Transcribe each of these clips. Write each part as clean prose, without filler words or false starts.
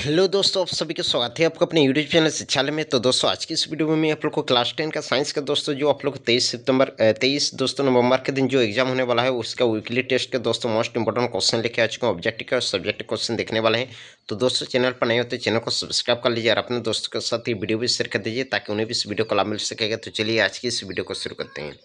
Hello दोस्तों, आप सभी का स्वागत है आपका अपने यूट्यूब चैनल शिक्षालय में। तो दोस्तों आज की इस वीडियो में मैं आप लोग को क्लास 10 का साइंस का दोस्तों जो आप लोग को 23 दोस्तों नवंबर के दिन जो एग्जाम होने वाला है उसका वीकली टेस्ट के दोस्तों मोस्ट इंपोर्टेंट क्वेश्चन लेके आ चुका हूँ। ऑब्जेक्टिव का और सब्जेक्टिव क्वेश्चन देखने वाले हैं। तो दोस्तों चैनल पर नए होते चैनल को सब्सक्राइब कर लीजिए और अपने दोस्तों के साथ ये वीडियो भी शेयर कर दीजिए ताकि उन्हें भी इस वीडियो का लाभ मिल सकेगा। तो चलिए आज की इस वीडियो को शुरू करते हैं।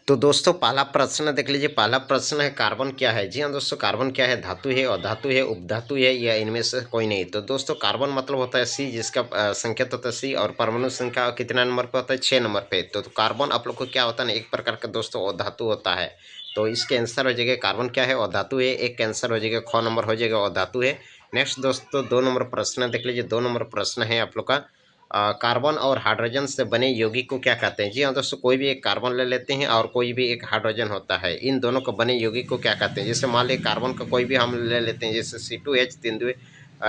तो दोस्तों पहला प्रश्न देख लीजिए। पहला प्रश्न है कार्बन क्या है। जी हाँ दोस्तों, कार्बन क्या है? धातु है, अधातु है, उपधातु है या इनमें से कोई नहीं। तो दोस्तों कार्बन मतलब होता है सी, जिसका संकेत होता है सी और परमाणु संख्या कितना नंबर पे होता है? 6 नंबर पे। तो कार्बन आप लोग को क्या होता है ना, एक प्रकार का दोस्तों अधातु होता है। तो इसके आंसर हो जाएगा कार्बन क्या है? अधातु है। एक आंसर हो जाएगा, ख नंबर हो जाएगा अधातु है। नेक्स्ट दोस्तों 2 नंबर प्रश्न देख लीजिए। 2 नंबर प्रश्न है आप लोग का कार्बन और हाइड्रोजन से बने यौगिक को क्या कहते हैं। जी हाँ दोस्तों, कोई भी एक कार्बन ले लेते हैं और कोई भी एक हाइड्रोजन होता है, इन दोनों को बने यौगिक को क्या कहते हैं। जैसे मान लीजिए कार्बन का कोई भी हम ले लेते हैं, जैसे C2H 3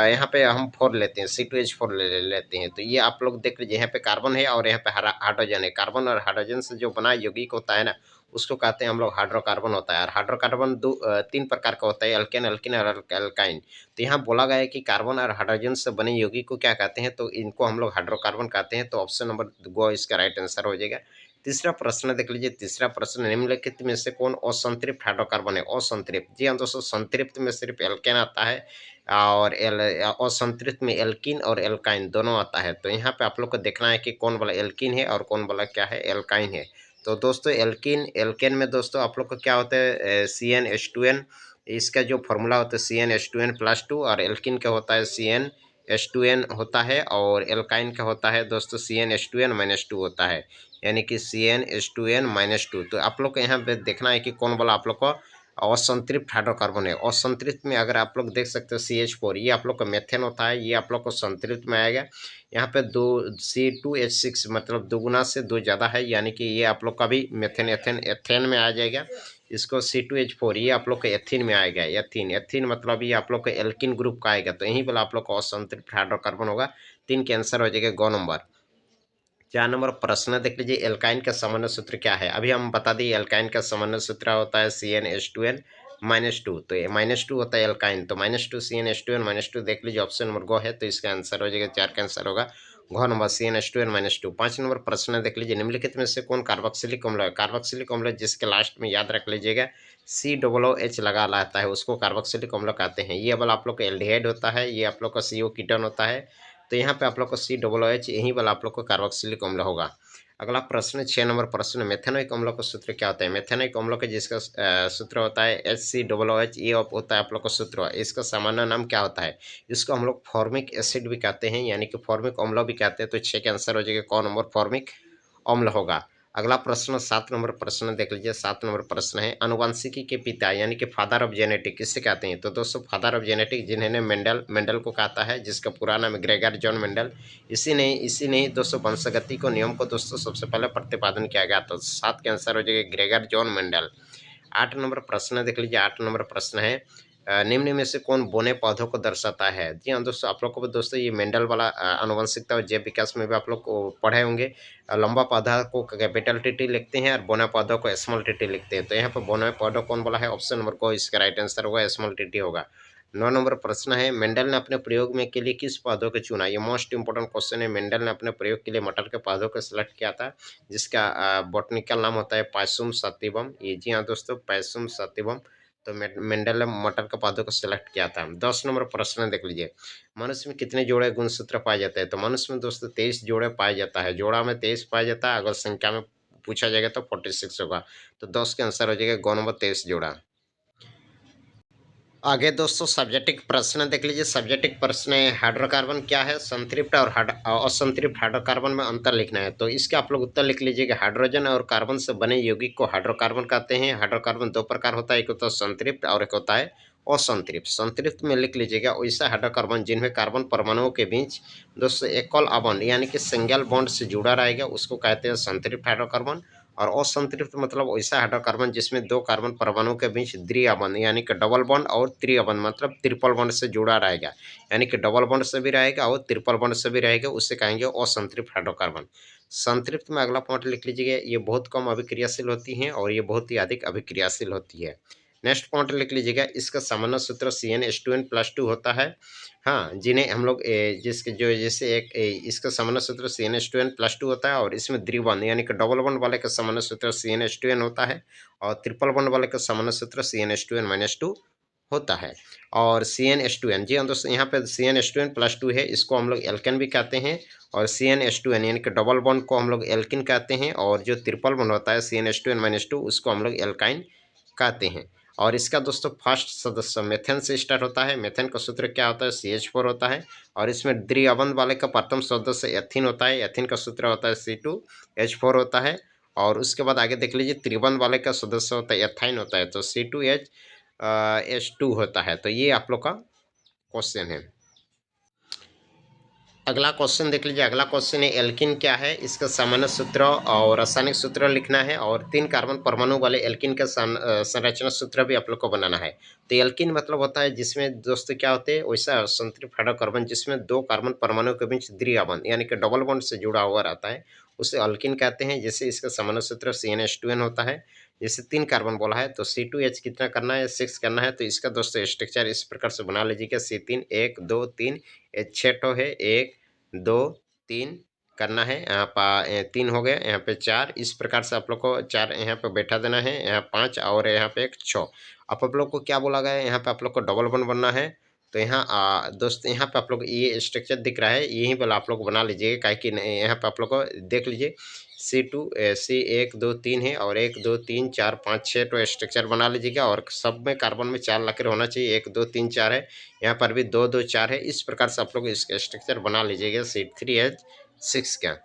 यहाँ पे हम 4 लेते हैं, C2H4 लेते हैं। तो ये आप लोग देख लीजिए, यहाँ पे कार्बन है और यहाँ पे हाइड्रोजन है। कार्बन और हाइड्रोजन से जो बना यौगिक होता है ना, उसको कहते हैं हम लोग हाइड्रोकार्बन होता है। और हाइड्रोकार्बन 3 प्रकार का होता है, एल्केन, अल्कीन और अल्काइन। तो यहाँ बोला गया है कि कार्बन और हाइड्रोजन से बने यौगिक को क्या कहते हैं, तो इनको हम लोग हाइड्रोकार्बन कहते हैं। तो ऑप्शन नंबर गो इसका राइट आंसर हो जाएगा। तीसरा प्रश्न देख लीजिए। तीसरा प्रश्न, निम्नलिखित में से कौन असंतृप्त हाइड्रोकार्बन है? असंतृप्त, जी हाँ दोस्तों, संतृप्त में सिर्फ एल्केन आता है और असंतृप्त में एल्कीन और एल्काइन दोनों आता है। तो यहाँ पे आप लोग को देखना है कि कौन वाला एल्कीन है और कौन वाला क्या है, एल्काइन है। तो दोस्तों एल्केन में दोस्तों आप लोग को क्या होता है, CnH2n। इसका जो फॉर्मूला होता है CnH2n+2। और एल्किन का होता है CnH2n होता है और एल्काइन का होता है दोस्तों CnH2n-2 होता है, यानी कि CnH2n-2। तो आप लोग को यहाँ पे देखना है कि कौन वाला आप लोग को असंतृप्त हाइड्रोकार्बन है। असंतृप्त में अगर आप लोग देख सकते हो CH4, ये आप लोग का मेथेन होता है, ये आप लोग को संतृप्त में आएगा। यहाँ पे दो C2H6 मतलब दोगुना से 2 ज़्यादा है, यानी कि ये आप लोग का भी मेथेन एथेन में आ जाएगा। इसको C2H4 ये आप लोग का एथीन में आएगा। एथीन मतलब ये आप लोग का एल्किन ग्रुप का आएगा। तो यहीं वाला आप लोग का असंतृप्त हाइड्रोकार्बन होगा। 3 के आंसर हो जाएगा गौ नंबर। 4 नंबर प्रश्न देख लीजिए। एल्काइन का सामान्य सूत्र क्या है? अभी हम बता दिए एल्काइन का सामान्य सूत्र होता है CnH2n-2। तो ये -2 होता है एल्काइन। तो -2 CnH2n-2 देख लीजिए, ऑप्शन नंबर गो है। तो इसका आंसर हो जाएगा 4 का आंसर होगा घ नंबर CnH2n-2। 5 नंबर प्रश्न देख लीजिए। निम्नलिखित में से कौन कार्बोक्सिलिक अम्ल है? कार्बोक्सिलिक अम्ल जिसके लास्ट में याद रख लीजिएगा COOH लगा रहता है, उसको कार्बोक्सिलिक अम्ल कहते हैं। ये वाला आप लोग का एल्डिहाइड होता है, ये आप लोग का CO कीटोन होता है। तो यहाँ पे आप लोग को COOH यही वाला आप लोग को कार्बोक्सिलिक अम्ल होगा। अगला प्रश्न 6 नंबर प्रश्न, मेथेनोइक अम्ल का सूत्र क्या होता है? मेथेनोइक अम्ल का जिसका सूत्र होता है HCOOH, ये होता है आप लोग का सूत्र। इसका सामान्य नाम क्या होता है? इसको हम लोग फॉर्मिक एसिड भी कहते हैं, यानी कि फॉर्मिक अम्ल भी कहते हैं। तो 6 के आंसर हो जाएगा कौन नंबर, फॉर्मिक अम्ल होगा। अगला प्रश्न 7 नंबर प्रश्न देख लीजिए। 7 नंबर प्रश्न है, आनुवंशिकी के पिता यानी कि फादर ऑफ जेनेटिक किससे कहते हैं? तो दोस्तों फादर ऑफ जेनेटिक जिन्होंने मेंडल को कहता है, जिसका पूरा नाम है ग्रेगर जॉन मेंडल। इसी ने ही दोस्तों वंशगति को नियम को दोस्तों सबसे पहले प्रतिपादन किया गया। तो 7 के आंसर हो जाएगा ग्रेगर जॉन मेंडल। 8 नंबर प्रश्न देख लीजिए। 8 नंबर प्रश्न है, निम्न में से कौन बोने पौधों को दर्शाता है? जी हाँ दोस्तों, आप लोग को दोस्तों ये मेंडल वाला आनुवंशिकता और जैव विकास में भी आप लोग को पढ़े होंगे। लंबा पौधा को कैपिटल टी लिखते हैं और बोना पौधों को स्मॉल टी लिखते हैं। तो यहाँ पर बोना पौधा कौन बोला है? ऑप्शन नंबर को इसका राइट आंसर होगा स्मॉल टी होगा। 9 नंबर प्रश्न है, मेंडल ने अपने प्रयोग में के लिए किस पौधों को चुना? ये मोस्ट इंपोर्टेंट क्वेश्चन है। मेंडल ने अपने प्रयोग के लिए मटर के पौधों को सिलेक्ट किया था, जिसका बॉटनिकल नाम होता है पैसुम सतिवम। ये जी हाँ दोस्तों, पैसुम सतिवम। तो मेंडल ने मटर के पौधों को सिलेक्ट किया था। 10 नंबर प्रश्न देख लीजिए। मनुष्य में कितने जोड़े गुणसूत्र पाए जाते हैं? तो मनुष्य में दोस्तों 23 जोड़े पाए जाता है। जोड़ा में 23 पाया जाता है। अगर संख्या में पूछा जाएगा तो 46 होगा। तो 10 के आंसर हो जाएगा गौ नंबर 23 जोड़ा। आगे दोस्तों सब्जेक्टिव प्रश्न देख लीजिए। सब्जेक्टिव प्रश्न है, हाइड्रोकार्बन क्या है? संतृप्त और असंतृप्त हाइड्रोकार्बन में अंतर लिखना है। तो इसके आप लोग उत्तर लिख लीजिएगा। हाइड्रोजन और कार्बन से बने यौगिक को हाइड्रोकार्बन कहते हैं। हाइड्रोकार्बन 2 प्रकार होता है, एक होता है संतृप्त और एक होता है असंतृप्त। संतृप्त में लिख लीजिएगा वैसा हाइड्रोकार्बन जिनमें कार्बन परमाणुओं के बीच दोस्तों एकल बॉन्ड यानी कि सिंगल बॉन्ड से जुड़ा रहेगा, उसको कहते हैं संतृप्त हाइड्रोकार्बन। और असंतृप्त मतलब वैसा हाइड्रोकार्बन जिसमें 2 कार्बन परमाणु के बीच द्वितीय बॉन्ड यानी कि डबल बॉन्ड और त्रिय बॉन्ड मतलब ट्रिपल बॉन्ड से जुड़ा रहेगा, यानी कि डबल बॉन्ड से भी रहेगा और ट्रिपल बॉन्ड से भी रहेगा, उससे कहेंगे असंतृप्त हाइड्रोकार्बन। संतृप्त में अगला पॉइंट लिख लीजिएगा, ये बहुत कम अभिक्रियाशील होती हैं और ये बहुत ही अधिक अभिक्रियाशील होती है। नेक्स्ट पॉइंट लिख लीजिएगा, इसका सामान्य सूत्र CnH2n+2 होता है। हाँ, जिन्हें हम लोग जिसके जो जैसे एक इसका सामान्य सूत्र CnH2n+2 होता है और इसमें द्विबंध यानी कि डबल बॉन्ड वाले का सामान्य सूत्र CnH2n होता है और ट्रिपल बॉन्ड वाले का सामान्य सूत्र CnH2n-2 होता है। और CnH2n, जी हाँ दोस्तों, यहाँ पे CnH2n+2 है, इसको हम लोग एल्केन भी कहते हैं। और CnH2n यानी कि डबल बॉन्ड को हम लोग एल्किन कहते हैं और जो ट्रिपल बॉन्ड होता है CnH2n-2 उसको हम लोग एल्काइन कहते हैं। और इसका दोस्तों फर्स्ट सदस्य मेथेन से स्टार्ट होता है। मेथेन का सूत्र क्या होता है? CH4 होता है। और इसमें द्विअवंध वाले का प्रथम सदस्य एथिन होता है। एथिन का सूत्र होता है C2H4 होता है। और उसके बाद आगे देख लीजिए, त्रिबंध वाले का सदस्य होता है एथाइन होता है, तो C2H2 होता है। तो ये आप लोग का क्वेश्चन है। अगला क्वेश्चन देख लीजिए। अगला क्वेश्चन है एल्किन क्या है, इसका सामान्य सूत्र और रासायनिक सूत्र लिखना है और 3 कार्बन परमाणु वाले एल्किन का संरचना सूत्र भी आप लोग को बनाना है। तो एल्किन मतलब होता है जिसमें दोस्तों क्या होते हैं, वैसा संतृप्त हाइड्रोकार्बन जिसमें 2 कार्बन परमाणु के बीच द्विबंध यानी कि डबल बॉन्ड से जुड़ा हुआ रहता है, उसे अल्किन कहते हैं। जैसे इसका सामान्य सूत्र CnH2n होता है। जैसे 3 कार्बन बोला है तो C2H कितना करना है, 6 करना है। तो इसका दोस्तों स्ट्रक्चर इस प्रकार से बना लीजिएगा, C3 1 2 3, 6 ठो है, 1 2 3 करना है। यहाँ पर 3 हो गए, यहाँ पे 4, इस प्रकार से आप लोग को 4 यहाँ पे बैठा देना है, यहाँ 5 और यहाँ पे एक 6। अब आप लोग को क्या बोला गया है, यहाँ पे आप लोग को डबल बॉन्ड बनना है। तो यहाँ दोस्त यहाँ पे आप लोग ये स्ट्रक्चर दिख रहा है, यहीं पर आप लोग बना लीजिएगा, काहे कि यहाँ पे आप लोग को देख लीजिए C2 C 1 2 3 है और 1 2 3 4 5 6 तो स्ट्रक्चर बना लीजिएगा। और सब में कार्बन में 4 लकीर होना चाहिए, 1 2 3 4 है, यहाँ पर भी 2 2 4 है। इस प्रकार से आप लोग इसका स्ट्रक्चर बना लीजिएगा C3H6 का।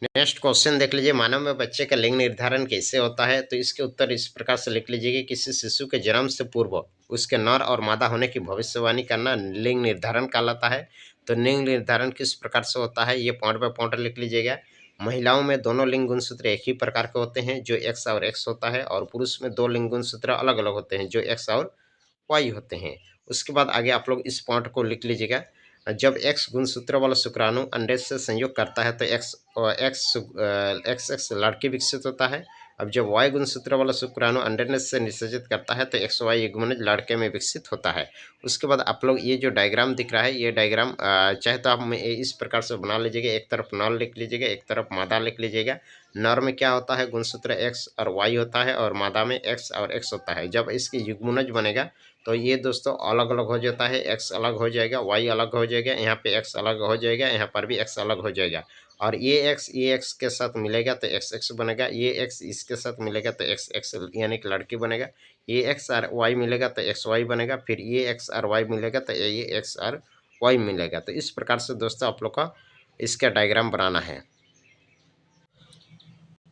नेक्स्ट क्वेश्चन देख लीजिए, मानव में बच्चे का लिंग निर्धारण कैसे होता है। तो इसके उत्तर इस प्रकार से लिख लीजिए कि किसी शिशु के जन्म से पूर्व उसके नर और मादा होने की भविष्यवाणी करना लिंग निर्धारण कहलाता है। तो लिंग निर्धारण किस प्रकार से होता है, ये पॉइंट बाय पॉइंट लिख लीजिएगा। महिलाओं में दोनों लिंग गुणसूत्र एक ही प्रकार के होते हैं जो X और X होता है, और पुरुष में 2 लिंग गुणसूत्र अलग अलग होते हैं जो X और Y होते हैं। उसके बाद आगे आप लोग इस पॉइंट को लिख लीजिएगा, जब X गुणसूत्र वाला शुक्राणु अंडे से संयोग करता है तो XX लड़की विकसित होता है। अब जब Y गुणसूत्र वाला शुक्राणु अंडे से निषेचित करता है तो XY युग्मनज लड़के में विकसित होता है। उसके बाद आप लोग ये जो डायग्राम दिख रहा है, ये डायग्राम चाहे तो आप इस प्रकार से बना लीजिएगा, एक तरफ नर लिख लीजिएगा, एक तरफ मादा लिख लीजिएगा। नर में क्या होता है, गुणसूत्र X और Y होता है, और मादा में X और X होता है। जब इसकी युग्मनज बनेगा तो ये दोस्तों अलग अलग हो जाता है, X अलग हो जाएगा, Y अलग हो जाएगा, यहाँ पे X अलग हो जाएगा, यहाँ पर भी X अलग हो जाएगा। और ये X के साथ मिलेगा तो XX बनेगा, ये X इसके साथ मिलेगा तो XX यानी कि लड़की बनेगा, ये X और Y मिलेगा तो XY बनेगा, फिर ये X और Y मिलेगा तो ये X और Y मिलेगा। तो इस प्रकार से दोस्तों आप लोग का इसका डायग्राम बनाना है।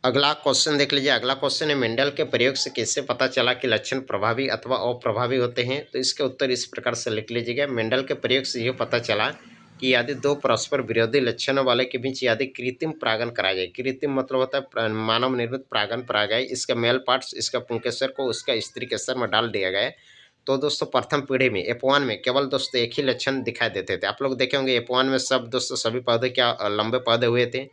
अगला क्वेश्चन देख लीजिए। अगला क्वेश्चन है, मेंडल के प्रयोग से कैसे पता चला कि लक्षण प्रभावी अथवा अप्रभावी होते हैं। तो इसके उत्तर इस प्रकार से लिख लीजिएगा, मेंडल के प्रयोग से यह पता चला कि यदि 2 परस्पर विरोधी लक्षणों वाले के बीच यदि कृत्रिम परागण कराया जाए, कृत्रिम मतलब होता है मानव निर्मित परागण कराया गया, इसका मेल पार्ट्स इसका पुंकेसर को उसका स्त्री केसर में डाल दिया गया, तो दोस्तों प्रथम पीढ़ी में F1 में केवल दोस्तों एक ही लक्षण दिखाई देते थे। आप लोग देखे होंगे F1 में सब दोस्तों सभी पौधे क्या लंबे पौधे हुए थे।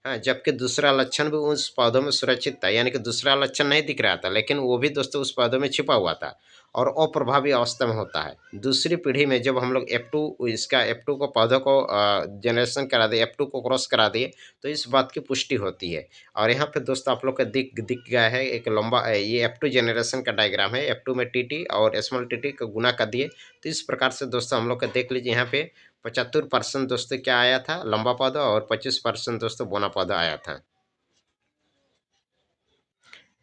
हाँ, जबकि दूसरा लक्षण भी उस पौधों में सुरक्षित था, यानी कि दूसरा लक्षण नहीं दिख रहा था, लेकिन वो भी दोस्तों उस पौधों में छिपा हुआ था और अप्रभावी अवस्था में होता है। दूसरी पीढ़ी में जब हम लोग F2 को पौधों को जनरेशन करा दिए, F2 को क्रॉस करा दिए, तो इस बात की पुष्टि होती है। और यहाँ पे दोस्तों आप लोग का दिख गया है एक लंबा, ये F2 जनरेशन का डायग्राम है। F2 में TT और स्मॉल TT को गुना कर दिए, तो इस प्रकार से दोस्तों हम लोग का देख लीजिए, यहाँ पे 75% दोस्तों क्या आया था, लंबा पौधा, और 25% दोस्तों बोना पौधा आया था।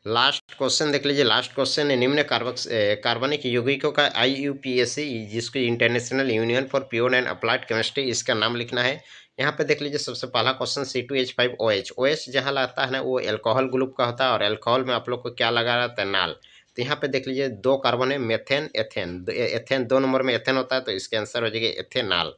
लास्ट क्वेश्चन देख लीजिए। लास्ट क्वेश्चन है, निम्न कार्बनिक यौगिकों का IUPAC जिसको international union for pure and applied chemistry, इसका नाम लिखना है। यहाँ पे देख लीजिए सबसे पहला क्वेश्चन C2H5OH। OH जहाँ लगता है ना वो एल्कोहल ग्रुप का होता है, और एल्कोहल में आप लोग को क्या लगा रहता है, नाल। तो यहाँ पे देख लीजिए 2 कार्बन है, मेथेन एथेन, एथेन 2 नंबर में एथेन होता है, तो इसके आंसर हो जाएगा एथेनाल।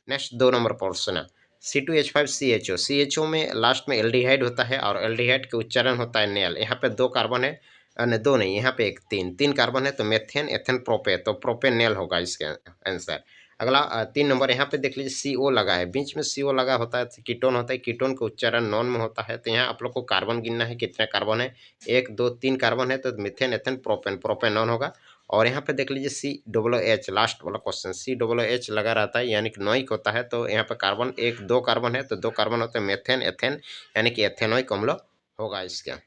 नेक्स्ट 2 नंबर क्वेश्चन है C2H5CHO। CHO में लास्ट में एल्डिहाइड होता है, और एल्डिहाइड के उच्चारण होता है नेल। यहाँ पे 2 कार्बन है, नहीं 2 नहीं, यहाँ पे 3 कार्बन है, तो मेथेन एथेन प्रोपे, तो प्रोपेनेल होगा इसका आंसर। अगला 3 नंबर यहाँ पे देख लीजिए CO लगा है, बीच में CO लगा होता है तो कीटोन होता है, कीटोन का उच्चारण नॉन में होता है। तो यहाँ आप लोग को कार्बन गिनना है, कितने कार्बन है, 1 2 3 कार्बन है तो मीथेन, एथेन, प्रोपेन, प्रोपेनॉन होगा। और यहाँ पे देख लीजिए COOH लास्ट वाला क्वेश्चन, COOH लगा रहता है यानी कि नोइक होता है। तो यहाँ पे कार्बन 1 2 कार्बन है तो 2 कार्बन होता है, मेथेन, एथेन यानी कि एथेनोइक अम्ल होगा इसका।